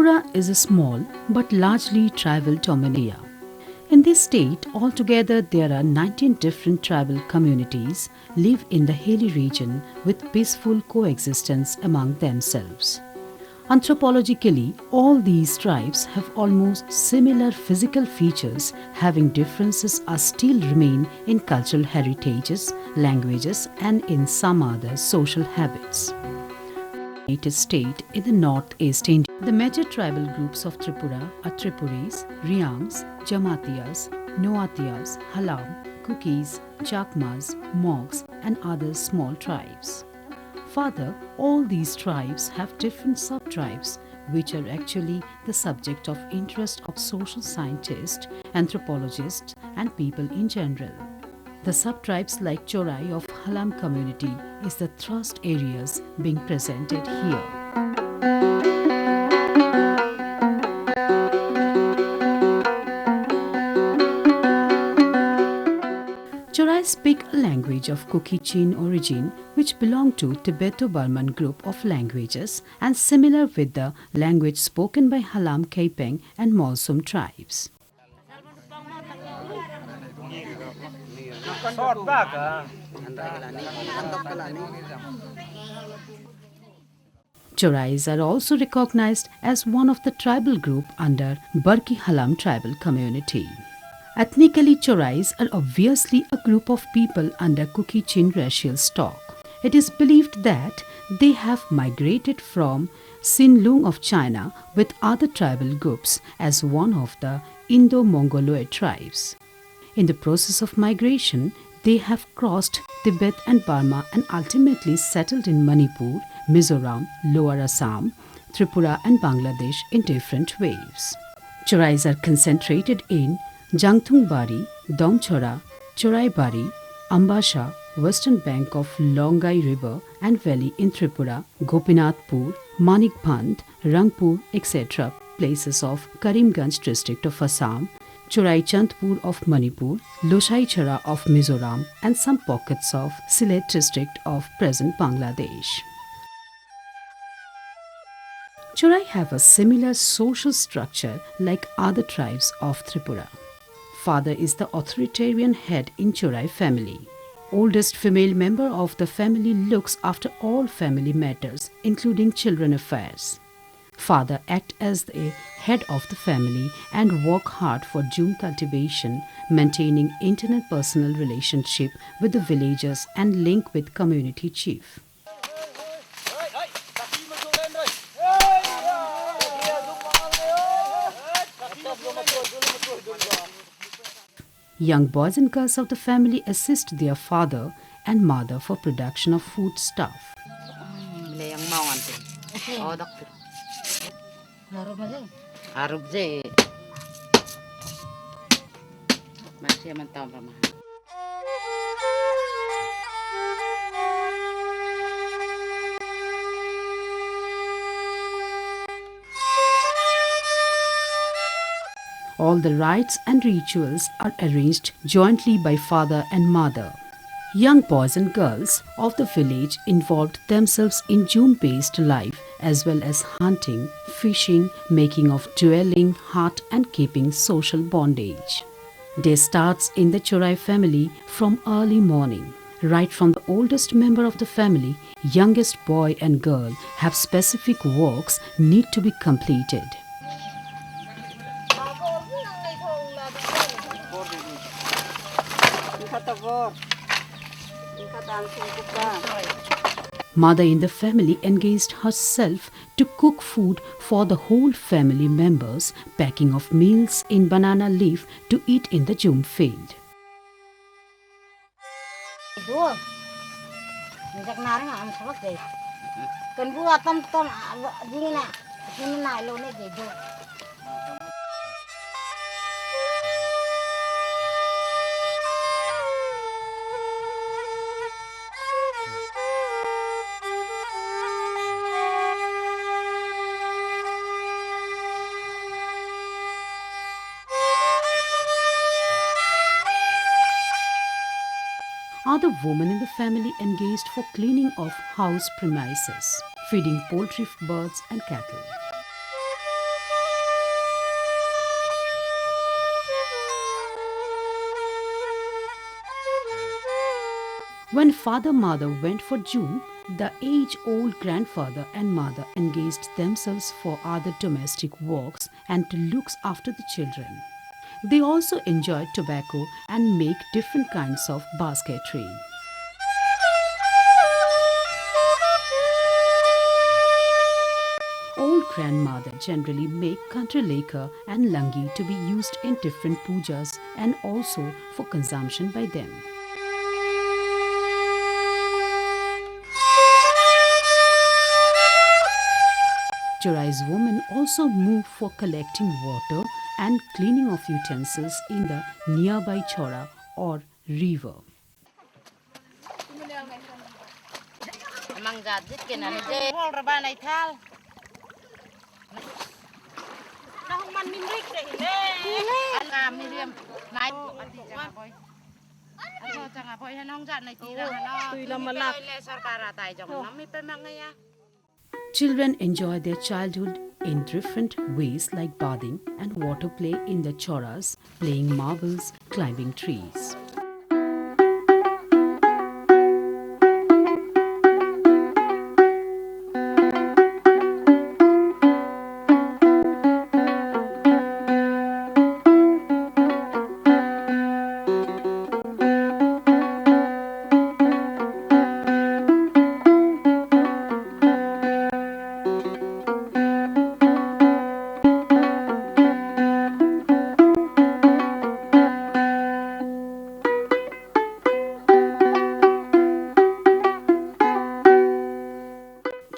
Tripura is a small but largely tribal dominia. In this state, altogether there are 19 different tribal communities live in the hilly region with peaceful coexistence among themselves. Anthropologically, all these tribes have almost similar physical features, having differences are still remain in cultural heritages, languages and in some other social habits. United State in the northeast India. The major tribal groups of Tripura are Tripuris, Riangs, Jamatiyas, Noatiyas, Halam, Kukis, Chakmas, Mogs and other small tribes. Further, all these tribes have different sub-tribes which are actually the subject of interest of social scientists, anthropologists and people in general. The sub-tribes like Charai of Halam community is the thrust areas being presented here. Charai speak a language of Kuki-Chin origin which belong to Tibeto-Burman group of languages and similar with the language spoken by Halam Kaipeng and Mawsum tribes. Charais are also recognized as one of the tribal group under Barki Halam tribal community. Ethnically, Charais are obviously a group of people under Kuki-Chin racial stock. It is believed that they have migrated from Xinlung of China with other tribal groups as one of the Indo-Mongoloid tribes. In the process of migration, they have crossed Tibet and Burma and ultimately settled in Manipur, Mizoram, Lower Assam, Tripura and Bangladesh in different waves. Charais are concentrated in Jangthungbari, Domchora, Choraibari, Ambasha, western bank of Longai River and valley in Tripura, Gopinathpur, Manikband, Rangpur, etc. places of Karimganj district of Assam, Chorai Chandpur of Manipur, Loshaichara of Mizoram and some pockets of Sylhet district of present Bangladesh. Charai have a similar social structure like other tribes of Tripura. Father is the authoritarian head in Charai family. Oldest female member of the family looks after all family matters, including children affairs. Father acts as the head of the family and work hard for June cultivation, maintaining interpersonal relationship with the villagers and link with community chief. Young boys and girls of the family assist their father and mother for production of food stuff. All the rites and rituals are arranged jointly by father and mother. Young boys and girls of the village involved themselves in June-based life as well as hunting, fishing, making of dwelling, hut and keeping social bondage. Day starts in the Charai family from early morning. Right from the oldest member of the family, youngest boy and girl have specific works need to be completed. Mother in the family engaged herself to cook food for the whole family members, packing of meals in banana leaf to eat in the Jum field. Other women in the family engaged for cleaning of house premises, feeding poultry, birds and cattle. When father-mother went for June, the age-old grandfather and mother engaged themselves for other domestic works and to look after the children. They also enjoyed tobacco and make different kinds of basketry. Old grandmother generally make country lacquer and langi to be used in different pujas and also for consumption by them. Charai's women also move for collecting water and cleaning of utensils in the nearby chora or river. Children enjoy their childhood in different ways like bathing and water play in the choras, playing marbles, climbing trees.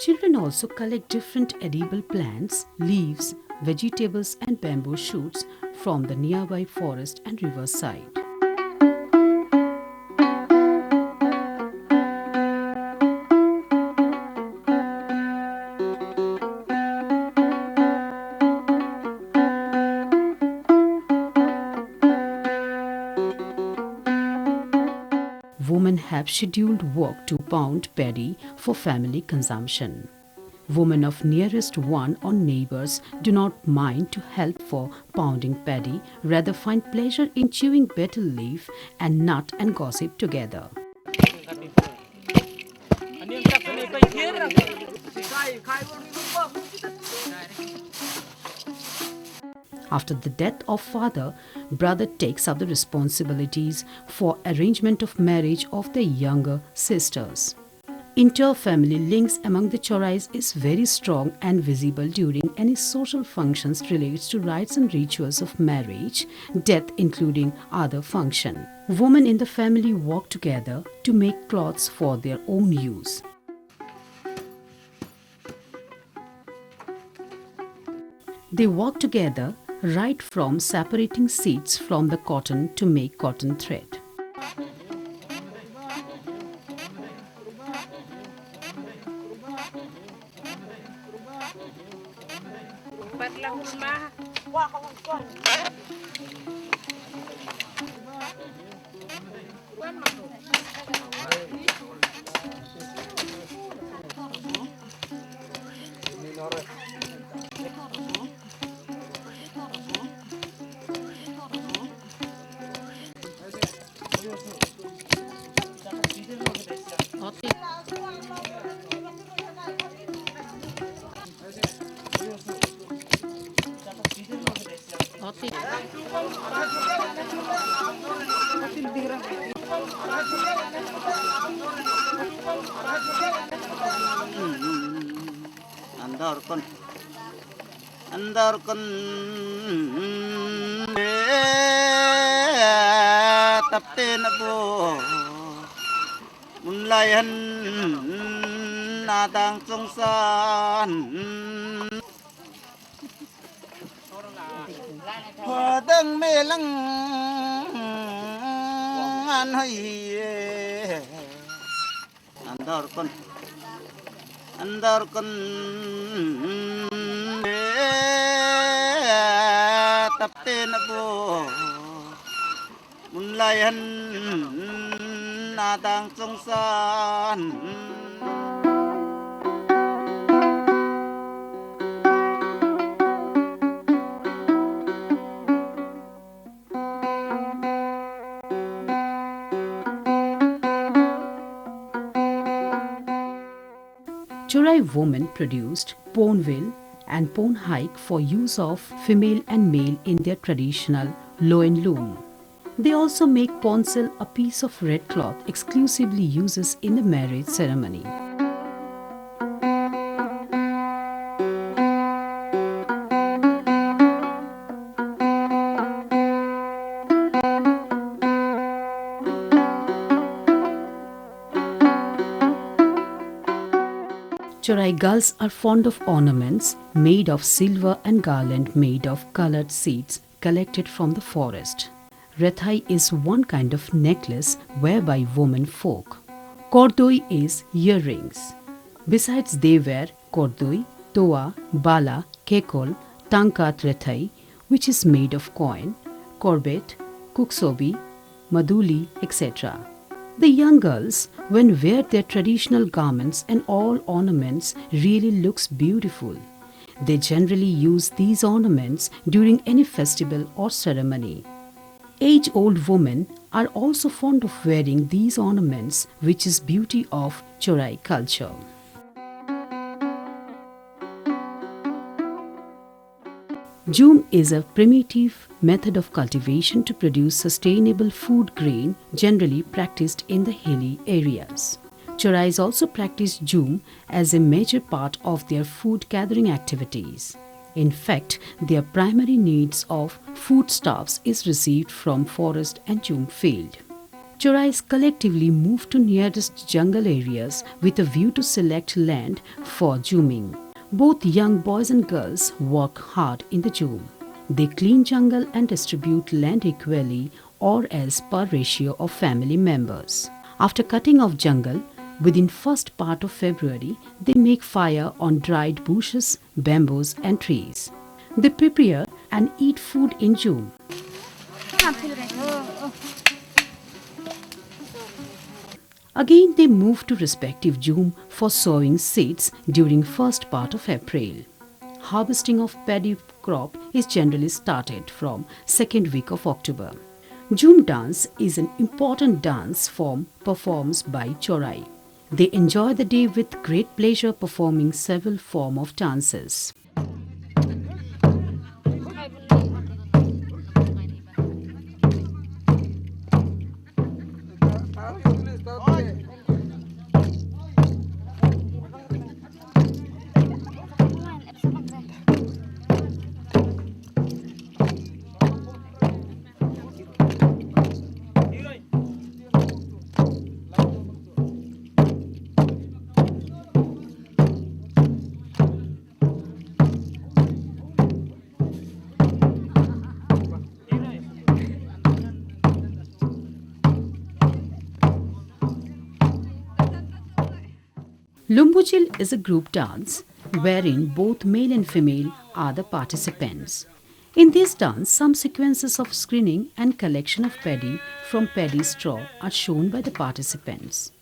Children also collect different edible plants, leaves, vegetables and bamboo shoots from the nearby forest and riverside. Women have scheduled work to pound paddy for family consumption. Women of nearest one or neighbors do not mind to help for pounding paddy, rather find pleasure in chewing betel leaf and nut and gossip together. After the death of father, brother takes up the responsibilities for arrangement of marriage of their younger sisters. Inter-family links among the Charais is very strong and visible during any social functions related to rites and rituals of marriage, death including other function. Women in the family work together to make cloths for their own use. They work together right from separating seeds from the cotton to make cotton thread. andar kon tapte na po munlayan natang songsan hadang melang an hay andar kon tapte na po munlayan natang songsan Charai women produced ponvil and pon hike for use of female and male in their traditional loin loom. They also make ponsel, a piece of red cloth exclusively uses in the marriage ceremony. Charai girls are fond of ornaments made of silver and garland made of colored seeds collected from the forest. Rethai is one kind of necklace worn by women folk. Kordoi is earrings. Besides they wear kordoi, toa, bala, kekol, tankat rethai, which is made of coin, corbet, kuksobi, maduli, etc. The young girls, when wear their traditional garments and all ornaments, really looks beautiful. They generally use these ornaments during any festival or ceremony. Age-old women are also fond of wearing these ornaments, which is beauty of Charai culture. Jhum is a primitive method of cultivation to produce sustainable food grain generally practiced in the hilly areas. Charais also practice jhum as a major part of their food gathering activities. In fact, their primary needs of foodstuffs is received from forest and jhum field. Charais collectively move to nearest jungle areas with a view to select land for jhuming. Both young boys and girls work hard in the jhum. They clean jungle and distribute land equally or as per ratio of family members. After cutting off jungle, within first part of February, they make fire on dried bushes, bamboos and trees. They prepare and eat food in jhum. Again, they move to respective jhum for sowing seeds during first part of April. Harvesting of paddy crop is generally started from second week of October. Jhum dance is an important dance form performed by Charai. They enjoy the day with great pleasure performing several forms of dances. Lumbujil is a group dance wherein both male and female are the participants. In this dance, some sequences of screening and collection of paddy from paddy straw are shown by the participants.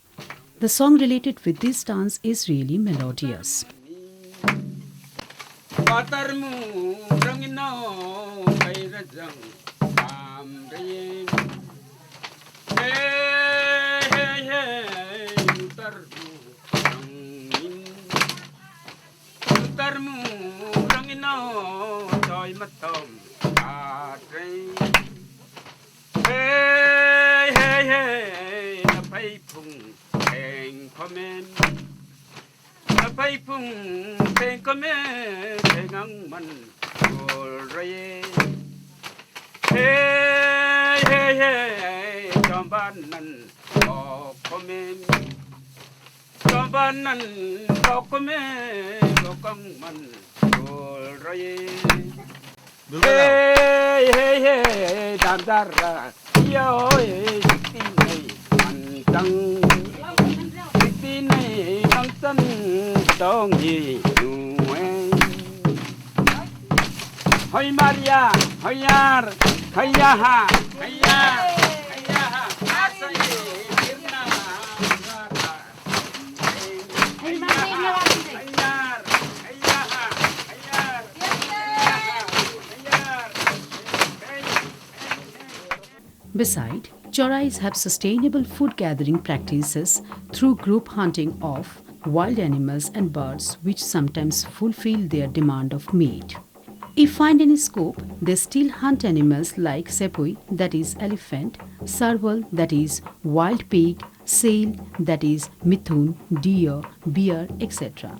The song related with this dance is really melodious. Hoy Maria, hoyar, hoyaha, hoyar, hoyaha, asay, irna, hoyar, hoyaha, Besides, Charais have sustainable food gathering practices through group hunting of wild animals and birds which sometimes fulfill their demand of meat. If find any scope, they still hunt animals like sepui, that is elephant, sarval, that is wild pig, seal, that is mithun, deer, bear, etc.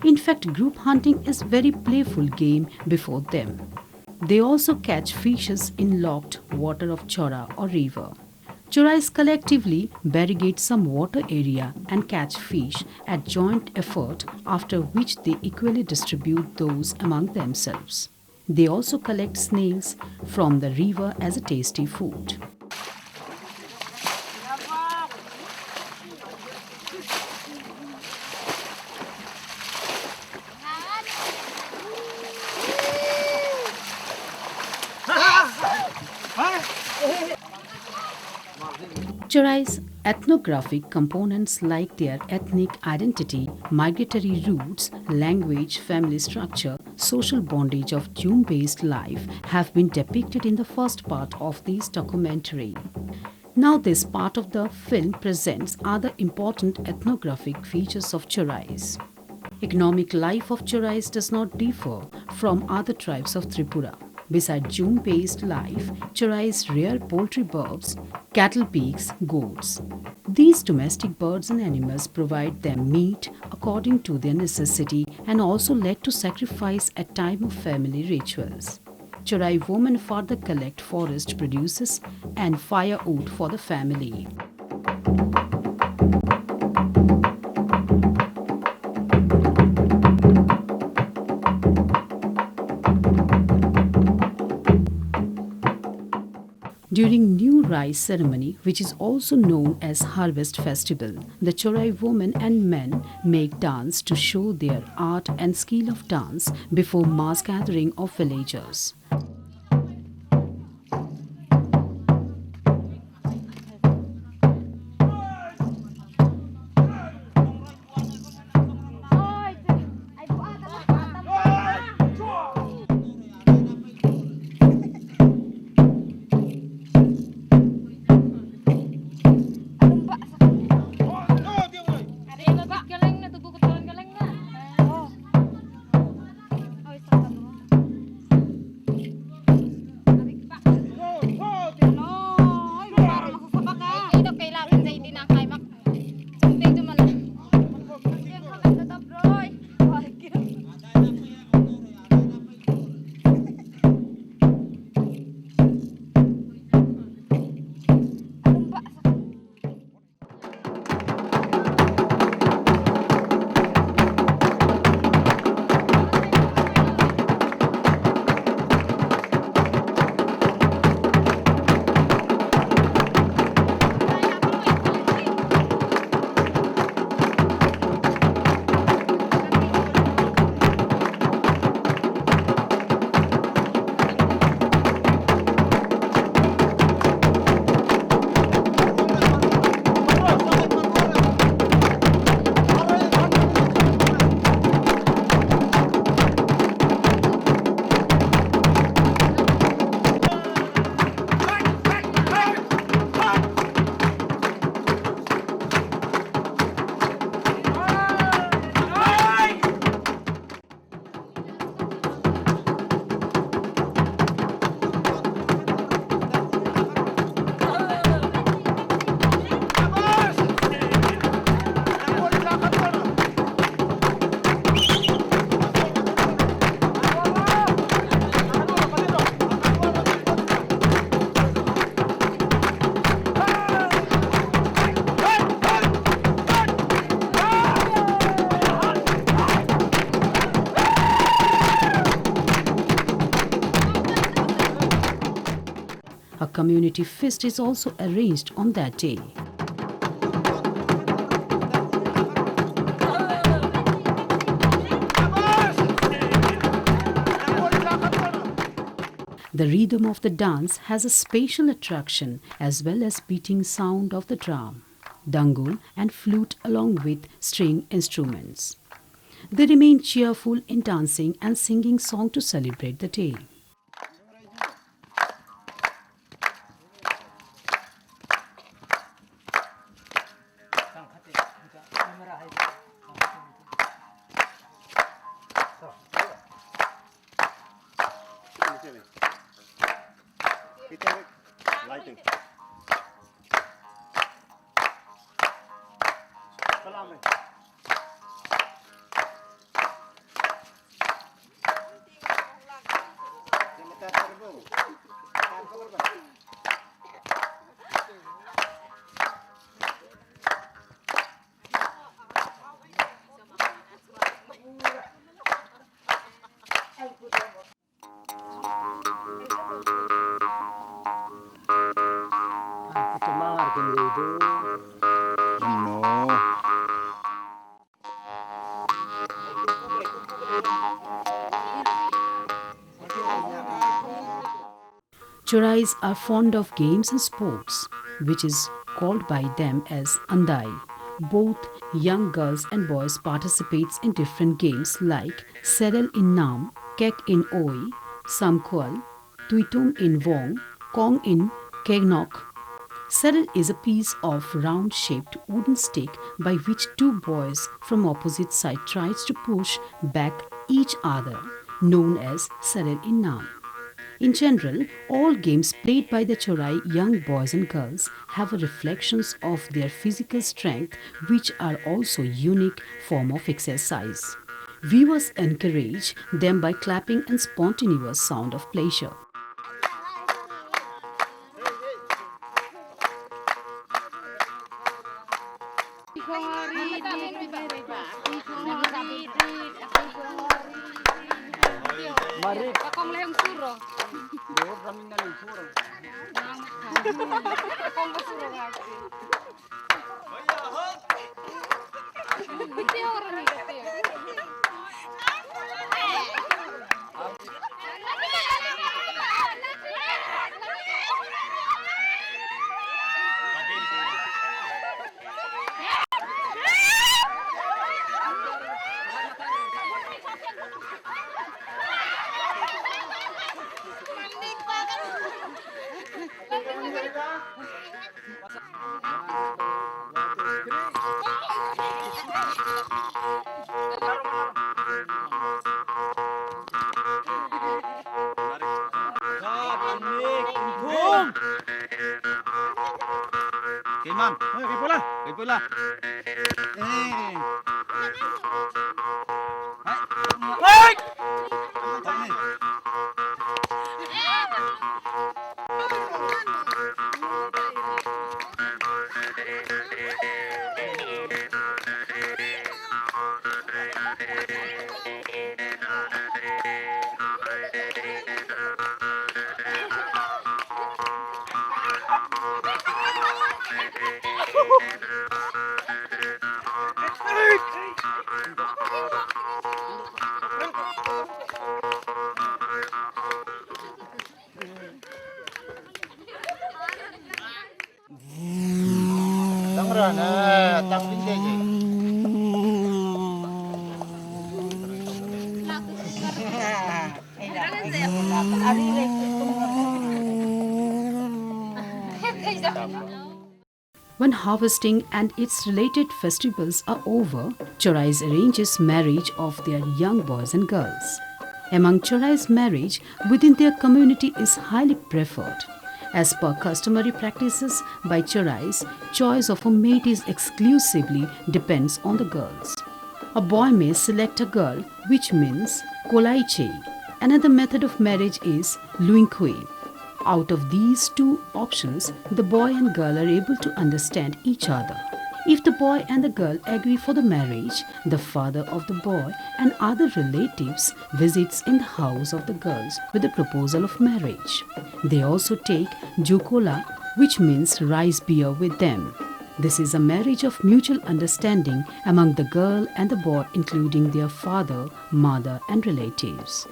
In fact, group hunting is very playful game before them. They also catch fishes in locked water of chora or river. Chorais collectively barricade some water area and catch fish at joint effort, after which they equally distribute those among themselves. They also collect snails from the river as a tasty food. Charai's ethnographic components like their ethnic identity, migratory roots, language, family structure, social bondage of June-based life have been depicted in the first part of this documentary. Now this part of the film presents other important ethnographic features of Charais. Economic life of Charais does not differ from other tribes of Tripura. Besides June-based life, Charais rear poultry birds, cattle, pigs, goats. These domestic birds and animals provide them meat according to their necessity and also led to sacrifice at time of family rituals. Charai women further collect forest produces and firewood for the family. During new rice ceremony, which is also known as harvest festival, the Charai women and men make dance to show their art and skill of dance before mass gathering of villagers. A community feast is also arranged on that day. The rhythm of the dance has a special attraction as well as beating sound of the drum, dangul and flute along with string instruments. They remain cheerful in dancing and singing song to celebrate the day. No. Chorais are fond of games and sports, which is called by them as andai. Both young girls and boys participates in different games like Serel in Nam, Kek in Oi, Samkwal, Tuitum in Wong, Kong in Kegnok. Serel is a piece of round-shaped wooden stick by which two boys from opposite side tries to push back each other, known as Serel in Nam. In general, all games played by the Chorai young boys and girls have a reflections of their physical strength, which are also unique form of exercise. Viewers encourage them by clapping and spontaneous sound of pleasure. Mari. Akong lehong suro. Doon kami na ng suro. Akong masuro nga. Hindi orang ni kasi. Okay, ma'am. Kay pula. Kay pula. Eh. Ay! Ay! Tangrana, tangpindege. When harvesting and its related festivals are over, Chorais arranges marriage of their young boys and girls. Among Chorais, marriage within their community is highly preferred. As per customary practices by Chorais, choice of a mate is exclusively depends on the girls. A boy may select a girl, which means kolaiche. Another method of marriage is luinkhui. Out of these two options, the boy and girl are able to understand each other. If the boy and the girl agree for the marriage, the father of the boy and other relatives visits in the house of the girls with the proposal of marriage. They also take jukola, which means rice beer, with them. This is a marriage of mutual understanding among the girl and the boy, including their father, mother, and relatives.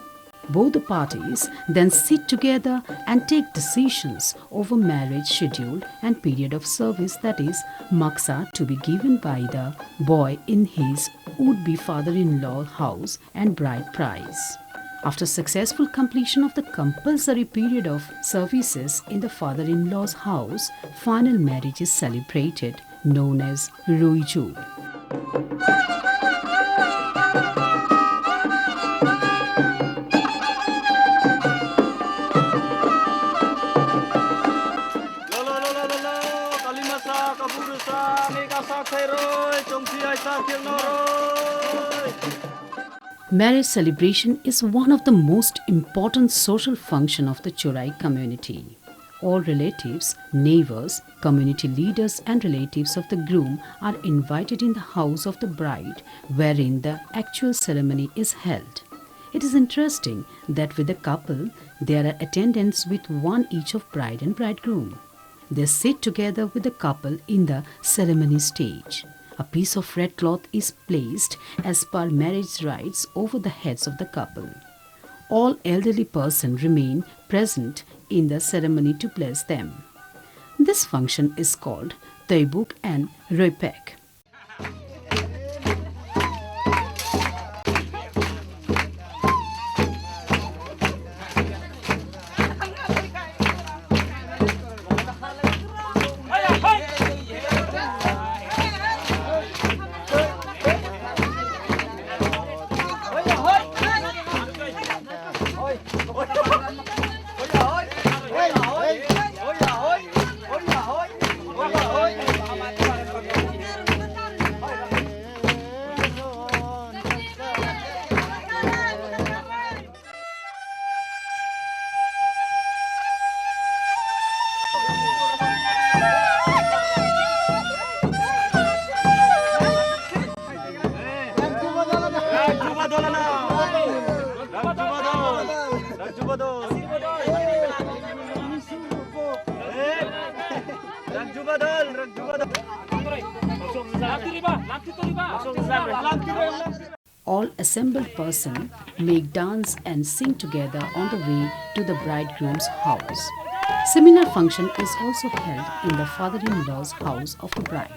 Both the parties then sit together and take decisions over marriage schedule and period of service, that is, maksa, to be given by the boy in his would-be father-in-law house, and bride price. After successful completion of the compulsory period of services in the father-in-law's house, final marriage is celebrated, known as Ruiju. Marriage celebration is one of the most important social functions of the Charai community. All relatives, neighbors, community leaders and relatives of the groom are invited in the house of the bride wherein the actual ceremony is held. It is interesting that with the couple there are attendants with one each of bride and bridegroom. They sit together with the couple in the ceremony stage. A piece of red cloth is placed as per marriage rites over the heads of the couple. All elderly persons remain present in the ceremony to bless them. This function is called Taibuk and Roipek. All assembled persons make dance and sing together on the way to the bridegroom's house. Similar function is also held in the father-in-law's house of the bride.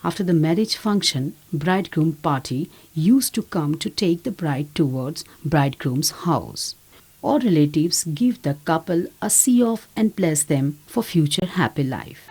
After the marriage function, bridegroom party used to come to take the bride towards bridegroom's house. All relatives give the couple a see-off and bless them for future happy life.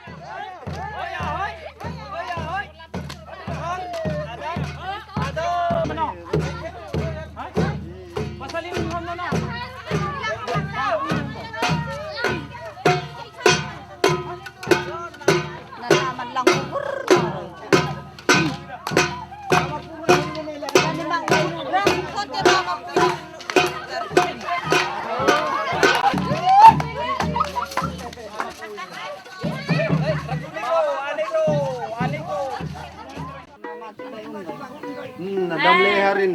Nadamle harin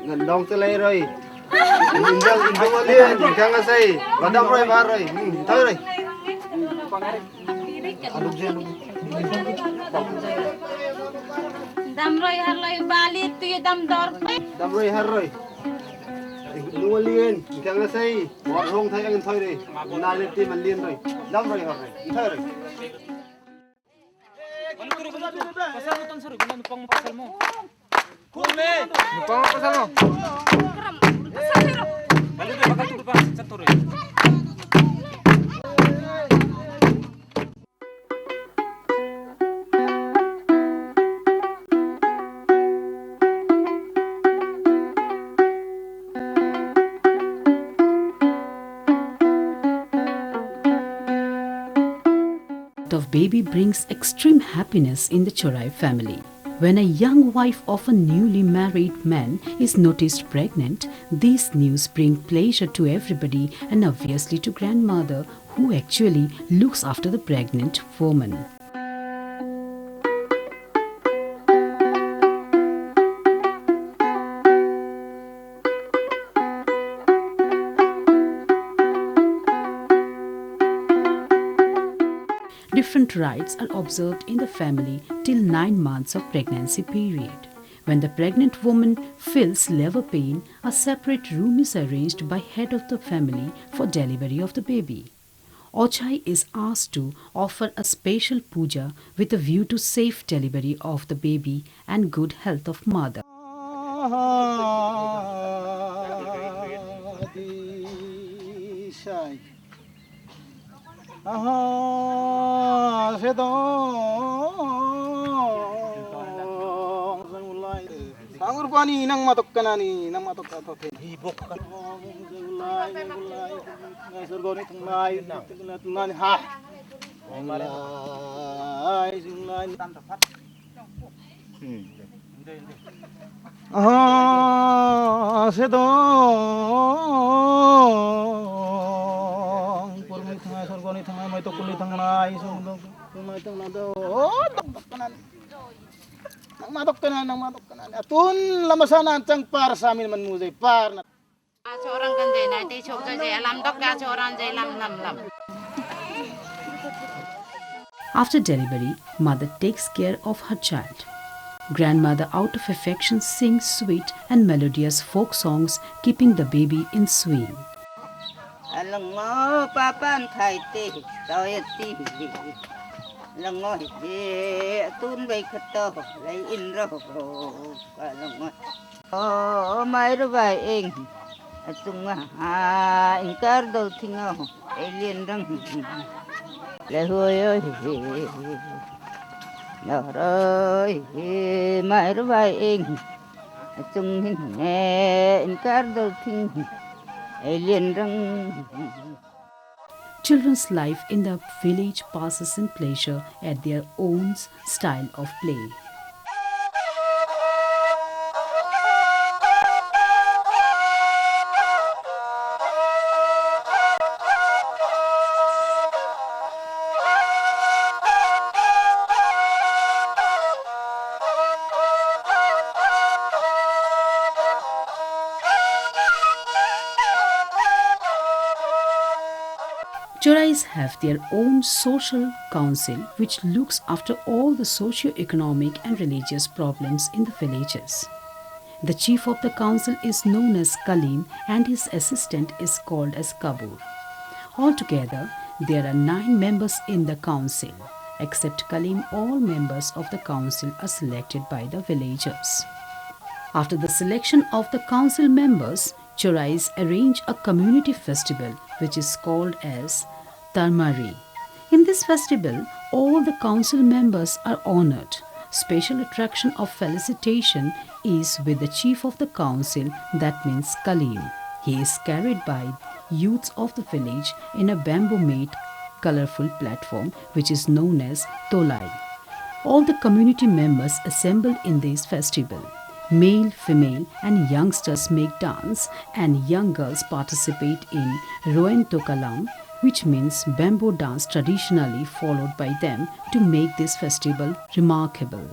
ngandong telai roi indang alien kang asai badam roi bar roi thoi roi aluk je dam roi har loi bali tu ye dam dor dam roi har roi indang alien kang asai war hong thai ang thoi roi na le ti man lien roi dam roi har roi thoi roi Pasal mo tan sir, nupang mo pasal mo. Kume! Nupang mo pasal mo. kram asal hero Balik ba bakal tu pa sa tore. Of baby brings extreme happiness in the Charai family. When a young wife of a newly married man is noticed pregnant, these news bring pleasure to everybody and obviously to grandmother who actually looks after the pregnant woman. Different rites are observed in the family till 9 months of pregnancy period. When the pregnant woman feels labor pain, a separate room is arranged by head of the family for delivery of the baby. Ochai is asked to offer a special puja with a view to safe delivery of the baby and good health of mother. Sangur pani nang matok kanani nang matok ato the hibok ka ulai surgoni tunai tunani ha Lai sing lai tan tepat. Ah, sedong purmi tengah sorgoni tengah mai to kuli tengah isung dong mai tengah do tok kanan nang matok kanan atun lamasana cang par samin man muzai par na Seorang kan jai nanti chok jai alam dok ga seorang jai lam lam lam. After delivery, mother takes care of her child. Grandmother, out of affection, sings sweet and melodious folk songs, keeping the baby in swing. Alango papan thai te toy ti lango he tun bai khato lai in ro alango o mai ro bai eng atunga ha inkar do thingo alien rang le hoy oi no roi mai ro bai eng atung hin he inkar do thing alien rang. Children's life in the village passes in pleasure at their own style of play. Charais have their own social council which looks after all the socio-economic and religious problems in the villages. The chief of the council is known as Kalim and his assistant is called as Kabur. Altogether, there are 9 members in the council. Except Kalim, all members of the council are selected by the villagers. After the selection of the council members, Charais arrange a community festival which is called as Tarmari. In this festival, all the council members are honored. Special attraction of felicitation is with the chief of the council, that means Kalim. He is carried by youths of the village in a bamboo-made colorful platform which is known as Tolai. All the community members assemble in this festival. Male, female and youngsters make dance and young girls participate in Roen Tokalam, which means bamboo dance traditionally followed by them to make this festival remarkable.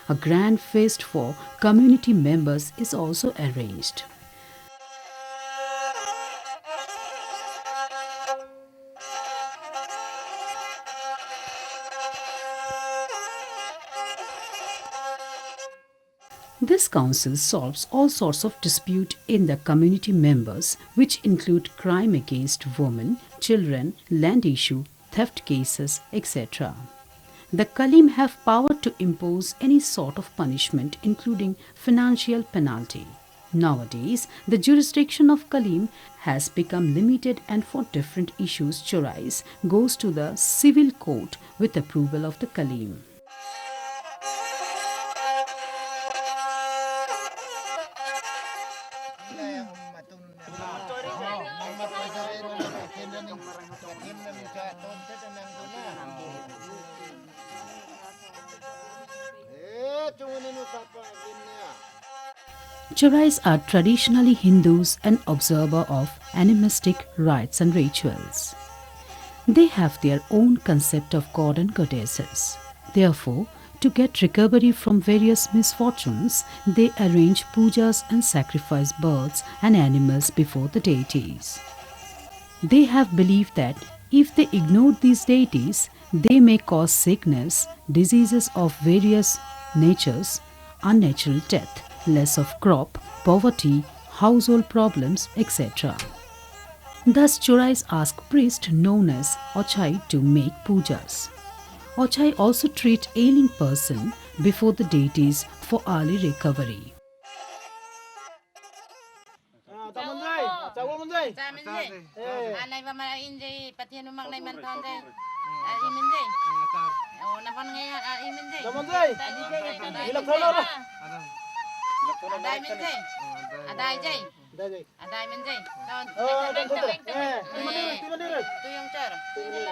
A grand feast for community members is also arranged. This council solves all sorts of dispute in the community members, which include crime against women, children, land issue, theft cases, etc. The Kalim have power to impose any sort of punishment, including financial penalty. Nowadays, the jurisdiction of Kalim has become limited and for different issues, Charais goes to the civil court with approval of the Kalim. Charais are traditionally Hindus and observer of animistic rites and rituals. They have their own concept of god and goddesses. Therefore, to get recovery from various misfortunes, they arrange pujas and sacrifice birds and animals before the deities. They have believed that if they ignore these deities, they may cause sickness, diseases of various natures, unnatural death, loss of crop, poverty, household problems, etc. Thus, Chorais ask priests known as Ochai to make pujas. Ochai also treat ailing person before the deities for early recovery. Tamanjay, chawo manjay. Cha min dây. Eh. Này và mà in dây, bắt thiên umak này man thon dây. In min dây. Na von nghe in min dây. Tamanjay. Ilak thalo na. Adai min dây. Adai dây. Dai dai. Adai min dây. Timandiri. Tu yang cer. Tu ini.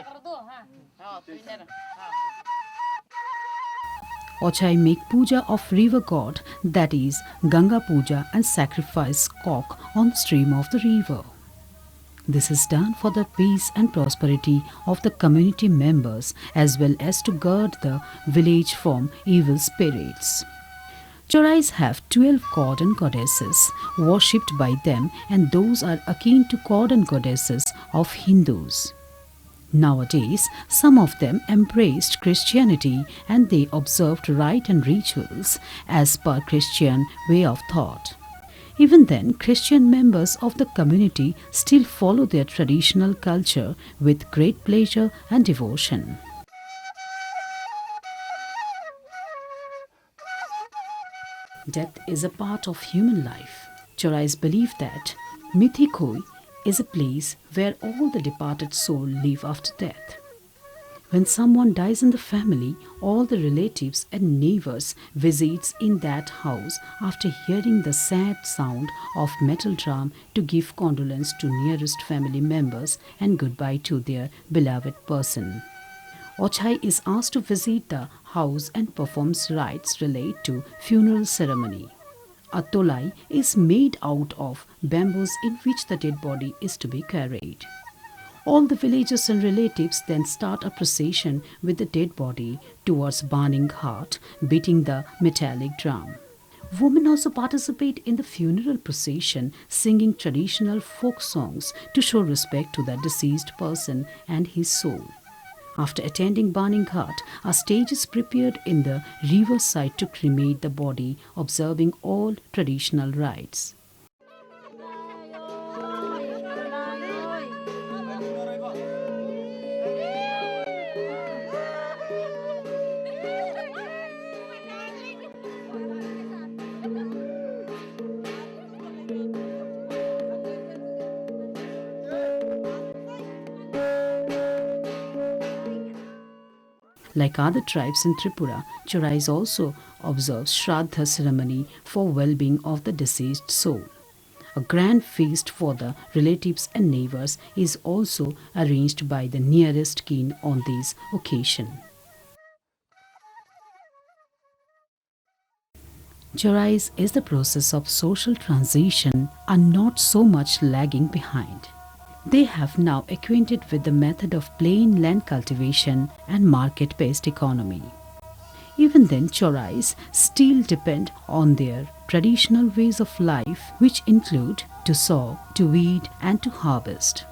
Ochai make puja of river god, that is Ganga puja, and sacrifice cock on the stream of the river. This is done for the peace and prosperity of the community members as well as to guard the village from evil spirits. Chorais have 12 god and goddesses worshipped by them, and those are akin to god and goddesses of Hindus. Nowadays, some of them embraced Christianity and they observed rite and rituals as per Christian way of thought. Even then, Christian members of the community still follow their traditional culture with great pleasure and devotion. Death is a part of human life. Chorais believe that Mithikoi is a place where all the departed souls live after death. When someone dies in the family, all the relatives and neighbors visits in that house after hearing the sad sound of metal drum to give condolence to nearest family members and goodbye to their beloved person. Ochai is asked to visit the house and performs rites related to funeral ceremony. A tolai is made out of bamboos in which the dead body is to be carried. All the villagers and relatives then start a procession with the dead body towards burning heart, beating the metallic drum. Women also participate in the funeral procession, singing traditional folk songs to show respect to the deceased person and his soul. After attending burning ghat, a stage is prepared in the riverside to cremate the body, observing all traditional rites. Like other tribes in Tripura, Charais also observes Shraddha ceremony for well-being of the deceased soul. A grand feast for the relatives and neighbors is also arranged by the nearest kin on this occasion. Charais is the process of social transition and not so much lagging behind. They have now acquainted with the method of plain land cultivation and market-based economy. Even then, Chorais still depend on their traditional ways of life, which include to sow, to weed, and to harvest.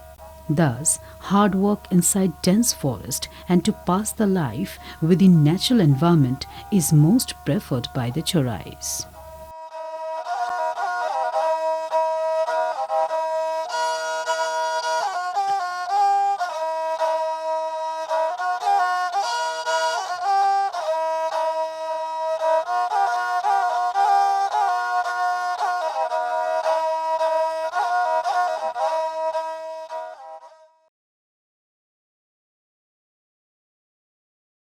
Thus, hard work inside dense forest and to pass the life within natural environment is most preferred by the Chorais.